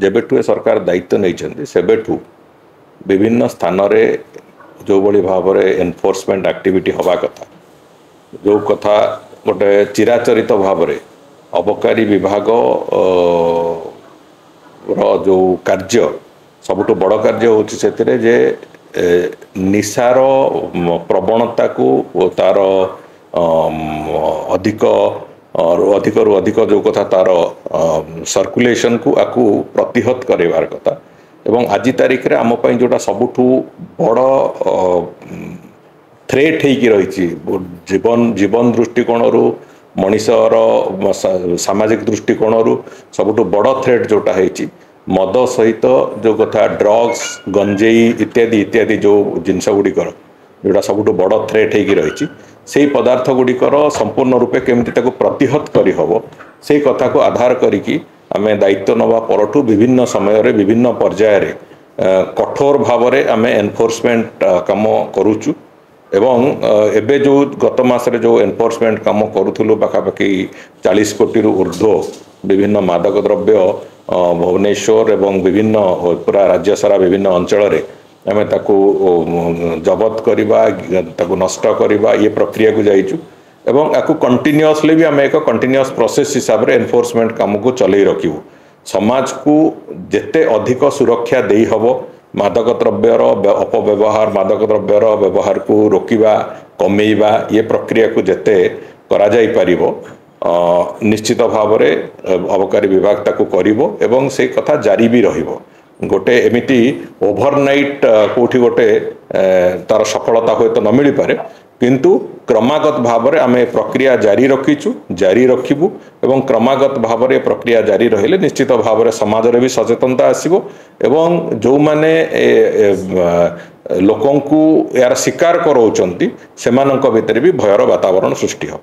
जेबेठू ए सरकार दायित्व नहीं सेबेठू विभिन्न स्थान रे जो बड़ी भाव में एनफोर्समेंट एक्टिविटी हवा कथा जो कथा गोटे चिराचरित भाव में अबकारी विभाग जो कार्य सबुठ बड़ कार्य होची सेतिरे जे निशार प्रवणता को तार अधिक अधिक रु अधिक जो कथा तार सर्कुलेशन को आकु प्रतिहत करार कथा एवं आज तारीख रे आम पई जोटा सबुठू बड़ थ्रेट होकी रही जीवन जीवन दृष्टिकोण रु मनीषर सामाजिक दृष्टिकोण रु सबुठू बड़ थ्रेट जोटा है मद सहित जो कथा ड्रग्स गंजेई इत्यादि इत्यादि जो जिनस गुड़िकर जोटा सबुठू बड़ थ्रेट होकी रही से पदार्थ गुड़िकर संपूर्ण रूपे केमती ताको प्रतिहत करी हबो से कथा को आधार करिकी आमे दायित्व नवा परठू विभिन्न समय रे विभिन्न पर्याय रे कठोर भाव रे आमे एनफोर्समेंट काम करूचु एवं एबे जो गत मासरे जो एनफोर्समेंट काम करूथुलु पाखापाखि 40 कोटी रु ऊर्ध्व विभिन्न मादक द्रव्य भुवनेश्वर एवं विभिन्न पूरा राज्य सारा विभिन्न अंचल रे आमे ताकू जबत करबा ताकू नष्ट करबा ये प्रक्रिया को जाइचु एवं आपको कंटिन्यूअसली भी आम एक कंटिन्यूअस प्रोसेस हिसाब रे एनफोर्समेंट काम को चलई रखिबु समाज को जेते अधिक सुरक्षा देई हबो मादक द्रव्यर अपव्यवहार मादक द्रव्यर व्यवहार को रोकिबा कमेइबा ये प्रक्रिया को जेते करा जाई परिबो निश्चित भाव रे अबकारी विभाग ताकू करिवो एवं से कथा जारी भी रहिबो गोटे एमिति ओभरनाइट कोठी गोटे तार सफलता होय तो न मिली पारे किंतु क्रमागत भाव में आम प्रक्रिया जारी रखीचु जारी रखिबु एवं क्रमागत भाव में प्रक्रिया जारी रहिले निश्चित भाव में समाज रे भी सचेतनता आसीबो एवं जो माने लोकंकु यार शिकार करौचंती सेमानंक भितर भी भयर वातावरण सृष्टि हो।